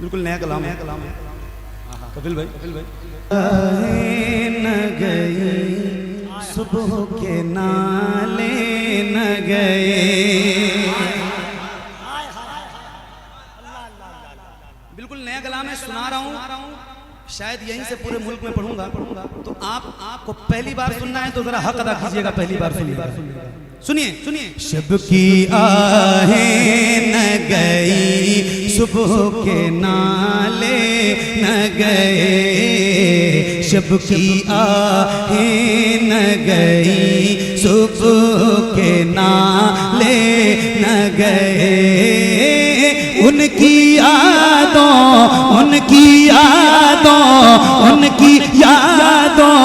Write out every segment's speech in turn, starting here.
बिल्कुल नया कलाम है। कपिल भाई न गई सुबह के नाले न गए। बिल्कुल नया कलाम है, सुना रहा हूँ। शायद यहीं से पूरे मुल्क में पढ़ूंगा। तो आपको पहली बार सुनना है तो जरा हक अदा कीजिएगा, पहली बार सुनिएगा। सुनिए सुनिए। शब की आहें न गई सुबह के नाले न गए। शब की आहें न गई सुबह के नाले न गए। उनकी यादों उनकी यादों उनकी यादों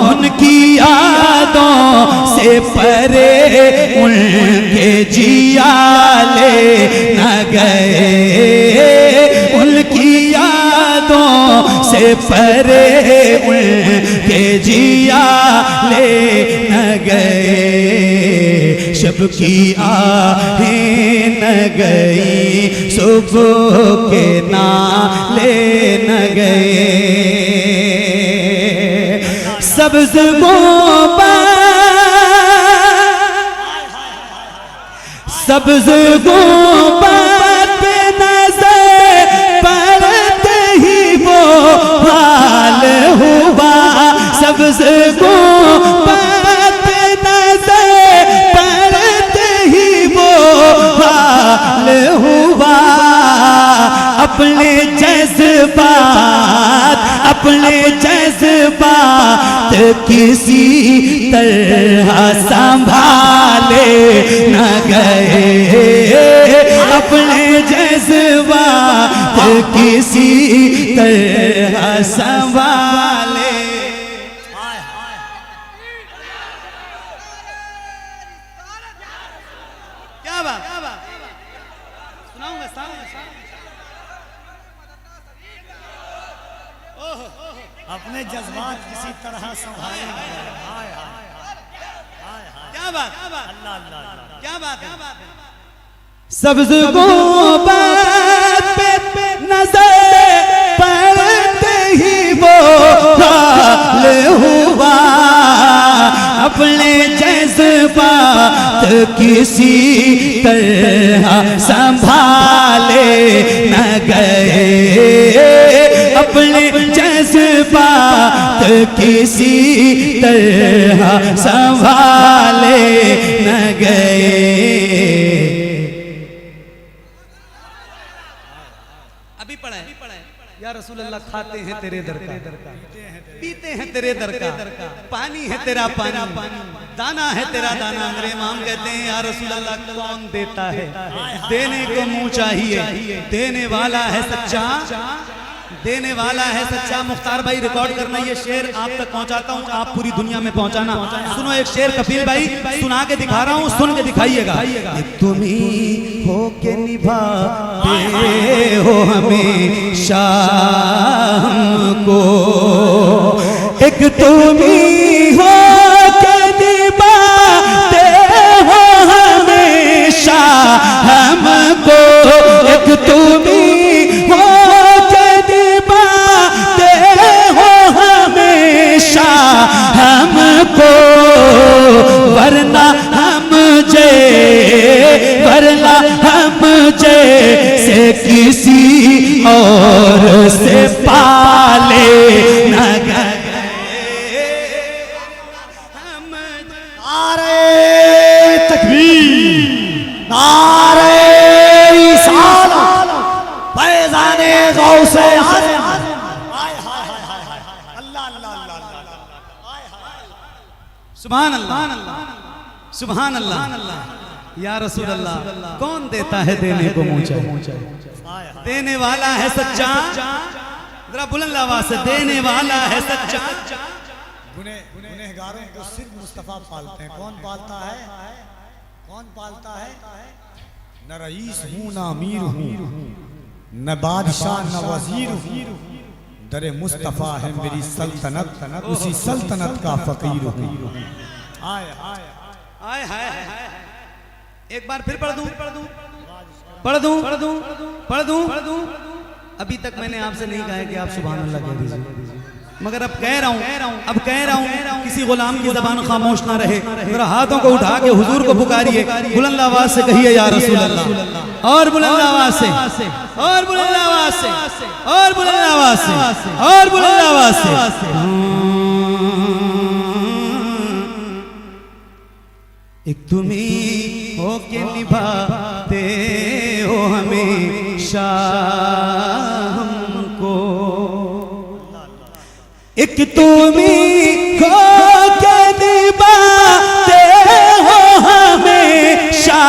उनकी यादों से परे उनके जियाले न गए। उनकी यादों से परे उनके जियाले न गए। शब की आहें न गई सुबह के नाले न गए। सब्ज़ सब्ज़ गुंबद पे नज़र पड़ते ही वो हाल हुआ। सब्ज़ गुंबद पे नज़र पड़ते ही वो हाल हुआ। अपने जज्बात किसी तरह संभाले न गए। अपने जज्बात किसी तरह संभाले। क्या बात सुनाऊंगा। अपने जज्बात किसी तरह संभाले। क्या बात क्या बात है। सब्ज़ गुंबद पे नज़र पड़ते ही वो हाल हुआ। अपने जज्बात किसी तरह संभाले न गए। अपने जज्बात किसी तरह संभाले न गए। अभी पढ़ा है या रसूल अल्लाह खाते हैं तेरे दर का, पीते हैं तेरे दर का, पानी है तेरा पानी, दाना है तेरा दाना। मेरे इमाम कहते हैं या रसूल अल्लाह कौन देता है, देने को मुंह चाहिए, देने वाला है सच्चा, देने वाला है सच्चा। मुख्तार भाई रिकॉर्ड करना, ये शेर आप तक पहुंचाता हूँ, आप पूरी दुनिया में पहुंचाना। सुनो एक शेर कपिल भाई सुना के दिखा रहा हूँ, सुन के दिखाइएगा। तुम ही हो के निभाते हो हमेशा हमको। एक तुम ही हो के निभाते हो हमेशा हमको। एक तुम ही हो हमको, वरना हम जैसे किसी और से पाले न गए। नारे तकबीर, नारे रिसालत, फैज़ाने गौसे आज़म। सुभान अल्लाह सुभान अल्लाह या रसूल अल्लाह। कौन देता है देने को मुंह चाहिए, देने वाला है सच्चा। जरा बुलंद आवाज से, देने वाला है सच्चा। गुनहगारों को सिर्फ मुस्तफा पालते हैं। कौन पालता है? कौन पालता है? न रईस हूँ न अमीर हूँ, न बादशाह न वजीर हूँ। दरे मुस्तफा है मेरी सल्तनत, उसी सल्तनत का फकीर हूँ। आय हाय एक बार फिर पढ़ दूं अभी तक मैंने आपसे नहीं कहा है कि आप सुभान अल्लाह कह दीजिए, मगर अब कह रहा हूँ किसी गुलाम की जबान खामोश ना रहे। मेरा हाथों को उठा के हुजूर को पुकारिए, बुलंद आवाज से कहिए या रसूल अल्लाह, और बुलंद आवाज से, और बुलंद आवाज से, और बुलंद आवाज से, और बुलंद आवाज से। एक तुम ही हो के निभाते हो हमेशा हमको, एक तुम ही हो के निभाते हो हमेशा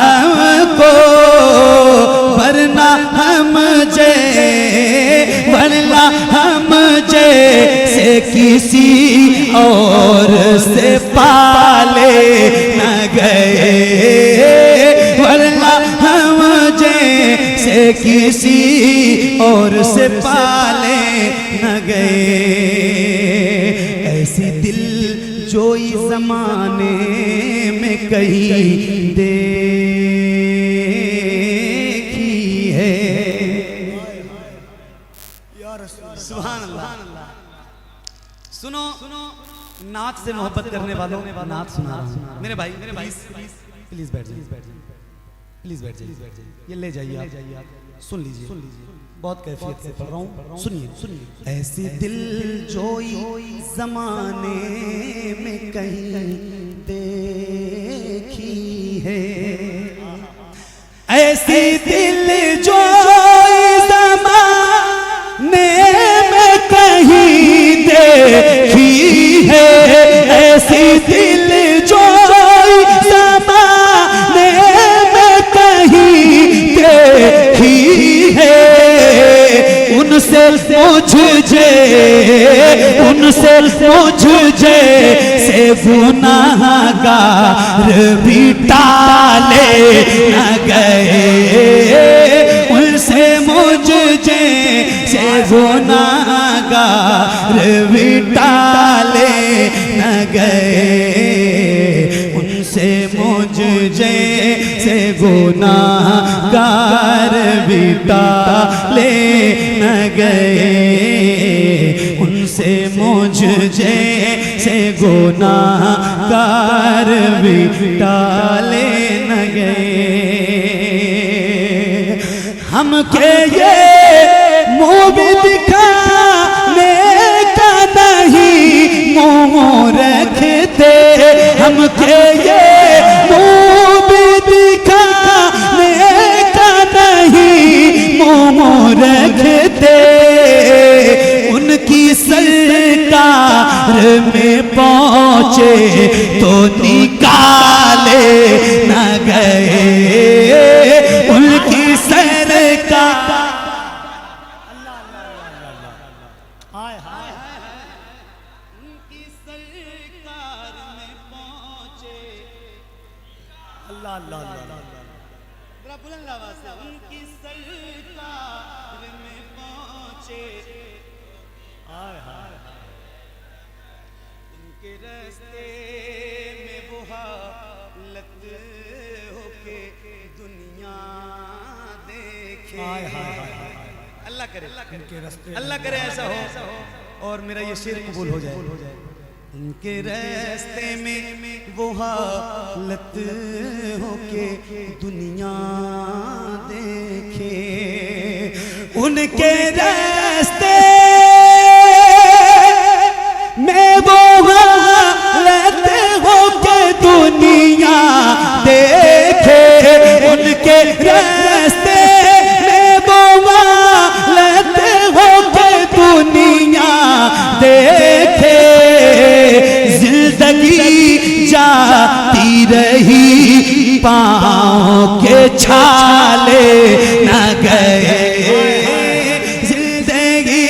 हमको, वरना हम जैसे किसी और से पाले न गए, वरना हम जैसे किसी और से पाले न गए। ऐसी दिल जोई जमाने में कहीं देखी है। सुभान अल्लाह। सुनो नात से मोहब्बत करने वालों नात सुना रहा हूं। मेरे भाई प्लीज बैठ जाइए, प्लीज बैठ जाइए, ये ले जाइए आप, सुन लीजिए, बहुत कैफियत से पढ़ रहा हूँ, सुनिए। ऐसी दिल जोई जमाने में कहीं देखी है, ऐसी दिल जोई जमाने में कहीं देखी है, ऐसी दिल जोई जमाने में कहीं देखी है। उनसे मुझे से गुनाहगार भी टाले न गए, उनसे मुझे से गुनाहगार भी टाले न गए, उनसे मुझे से गुनाहगार भी टाले न गए, उनसे मुझे से गुनाहगार भी टाले न गए। हमके ये मुँह भी दिखाने का नहीं मुँह रखते, हमके ये मुँह भी दिखाने का नहीं मुँह रखते, उनकी सरकार में पहुँचे तो निकाले न गए, उनकी सरकार उनकी सरकार में पहुँचे, बुलंद आवाज से, उनकी सरकार में पहुँचे, उनके रास्ते में वो हालत होके दुनिया देखे। अल्लाह करे, अल्लाह करे ऐसा हो और मेरा ये शेर कबूल हो जाए। उनके रास्ते में वो हालत होके दुनिया देखे, उनके रास्ते में वो हालत होके दुनिया देखे, उनके रास्ते में वो हालत होके दुनिया देखे, जिंदगी जाती रही पाँव के छाले न गए, जिंदगी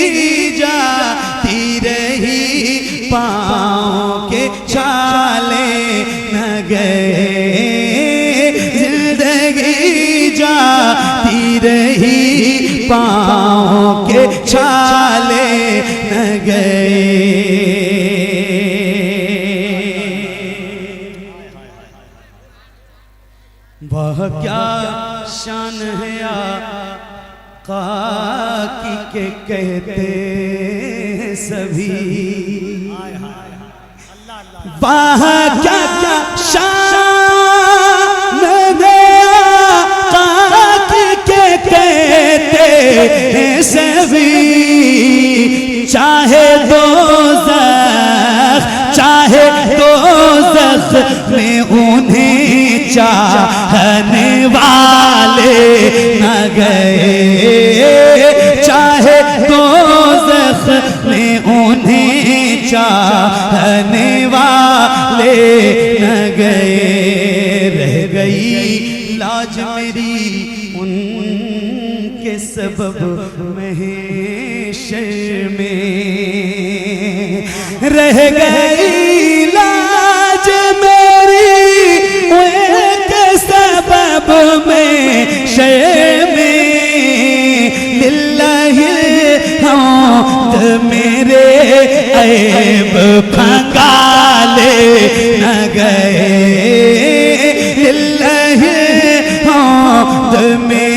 जाती रही पाँव के छाले न गए, जिंदगी जाती रही पाँव के छाले न गए। वह क्या शान है काकी के कहते सभी वाह क्या शान गया काकी के कहते सभी चाहे दोज़ख में उन्हें चाहने वाले न गए चाहे दोज़ख में उन्हें चाहने वाले न गए रह गई लाज मेरी उनके सबब महशर में रह गई लाज मेरी उनके सबब महशर में लिल्लाहि हमद मेरे ऐब खंगाले न गए लिल्लाहि हमद मेरे